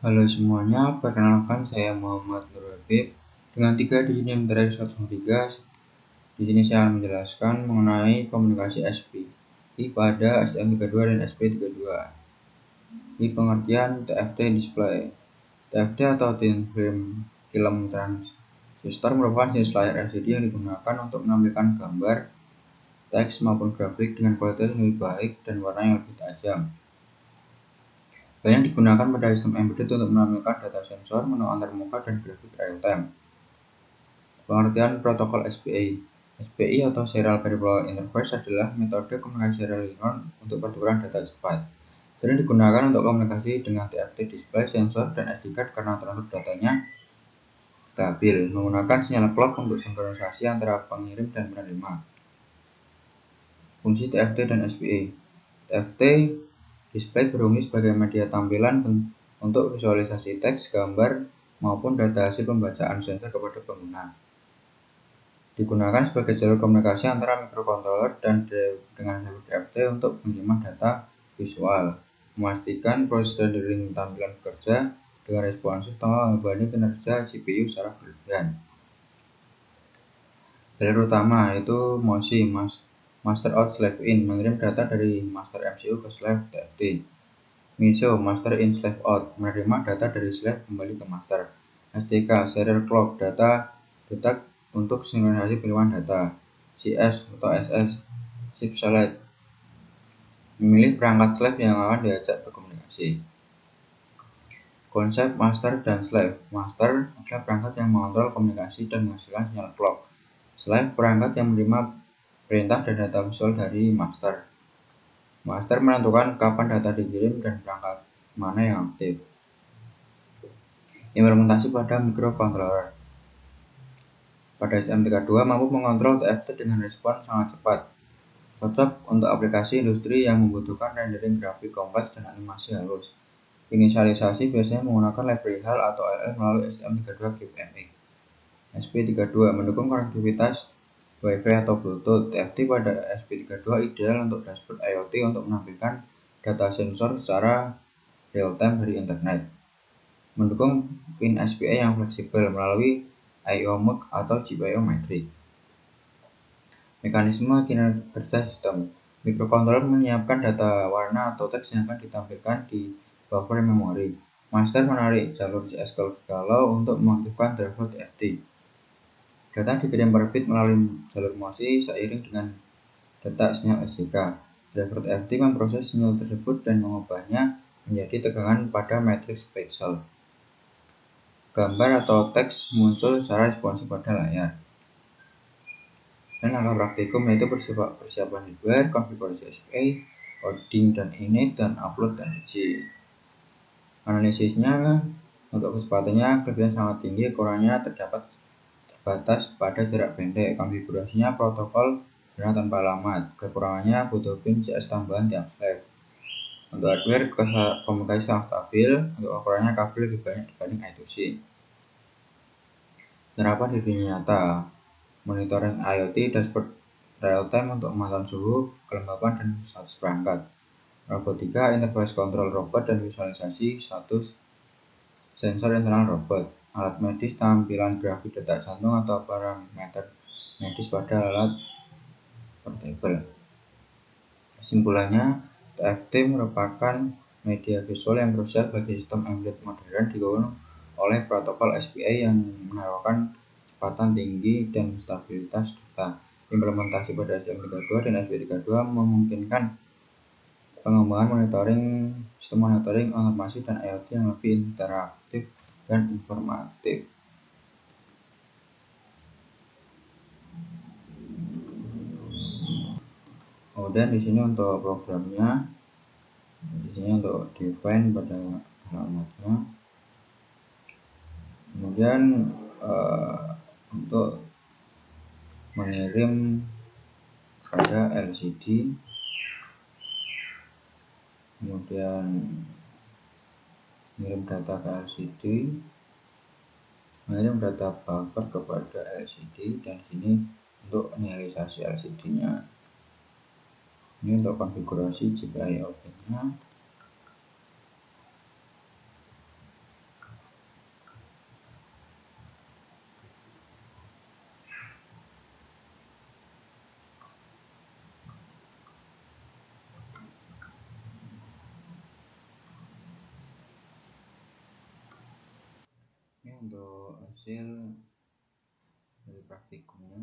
Halo semuanya, perkenalkan saya Muhammad Nur Habib. Dengan 3 di sini dari 103. Di sini saya akan menjelaskan mengenai komunikasi SPI pada STM32 dan SP32. Di pengertian TFT display. TFT atau Thin Film Transistor merupakan jenis layar LCD yang digunakan untuk menampilkan gambar, teks maupun grafik dengan kualitas yang lebih baik dan warna yang lebih tajam. Banyak digunakan pada sistem embedded untuk menampilkan data sensor, menu antarmuka, dan grafik real-time. Pengertian protokol SPI. SPI atau Serial Peripheral Interface adalah metode komunikasi serial untuk pertukaran data cepat. Sering digunakan untuk komunikasi dengan TFT display, sensor, dan SD card karena transfer datanya stabil, menggunakan sinyal clock untuk sinkronisasi antara pengirim dan penerima. Fungsi TFT dan SPI. TFT display berfungsi sebagai media tampilan untuk visualisasi teks, gambar, maupun data hasil pembacaan sensor kepada pengguna. Digunakan sebagai jalur komunikasi antara microcontroller dan dengan jalur TFT untuk pengiriman data visual, memastikan proses rendering tampilan bekerja dengan responsif tanpa membebani kinerja CPU secara berlebihan. Jalur utama yaitu MOSI, Master Out Slave In, mengirim data dari master MCU ke slave TFT. MISO, Master In Slave Out, menerima data dari slave kembali ke master. SCK, Serial Clock, data detak untuk sinkronisasi pengiriman data. CS atau SS, Chip Select, memilih perangkat slave yang akan diajak berkomunikasi. Konsep master dan slave. Master adalah perangkat yang mengontrol komunikasi dan menghasilkan sinyal clock. Slave perangkat yang menerima perintah dan data visual dari master. Master menentukan kapan data dikirim dan perangkat mana yang aktif. Implementasi pada microcontroller. Pada STM32 mampu mengontrol TFT dengan respon sangat cepat. Cocok untuk aplikasi industri yang membutuhkan rendering grafik kompleks dan animasi halus. Inisialisasi biasanya menggunakan library HAL atau LL melalui STM32 CubeMX. SP32 mendukung konektivitas Wi-Fi atau Bluetooth. TFT pada SP32 ideal untuk dashboard IoT untuk menampilkan data sensor secara real-time dari internet. Mendukung pin SPI yang fleksibel melalui I/O MUX atau GPIO Matrix. Mekanisme kinerja sistem. Microcontroller menyiapkan data warna atau teks yang akan ditampilkan di buffer memori. Master menarik jalur CS kalau untuk mengaktifkan driver TFT. Data dikirim per bit melalui jalur MOSI seiring dengan detak sinyal SCK. Driver TFT memproses sinyal tersebut dan mengubahnya menjadi tegangan pada matriks pixel. Gambar atau teks muncul secara responsif pada layar. Dan langkah praktikum yaitu persiapan hardware, konfigurasi SPI, coding dan init, dan upload dan uji. Analisisnya untuk kecepatannya kelebihan sangat tinggi, ukurannya terbatas pada jarak pendek. Konfigurasinya protokol sederhana tanpa alamat. Kekurangannya butuh pin CS tambahan tiap slave. Untuk hardware komunikasi sangat stabil. Untuk ukurannya kabel lebih banyak dibanding I2C. Penerapan di dunia nyata. Monitoring IoT dashboard real-time untuk memantau suhu, kelembapan, dan status perangkat. Robotika, interface kontrol robot dan visualisasi status sensor internal robot. Alat medis, tampilan grafik detak jantung atau parameter medis pada alat portable. Kesimpulannya, TFT merupakan media visual yang krusial bagi sistem embedded modern didukung oleh protokol SPI yang menawarkan kecepatan tinggi dan stabilitas data. Implementasi pada STM32 dan SP32 memungkinkan pengembangan sistem monitoring otomasi dan IoT yang lebih interaktif dan informatif. Kemudian di sini untuk programnya, di sini untuk define pada alamatnya. Kemudian untuk mengirim pada LCD, kemudian mengirim data ke LCD, mengirim data buffer kepada LCD, dan sini untuk analisasi LCD-nya. Ini untuk konfigurasi GPIO pin-nya. untuk hasil dari praktikumnya.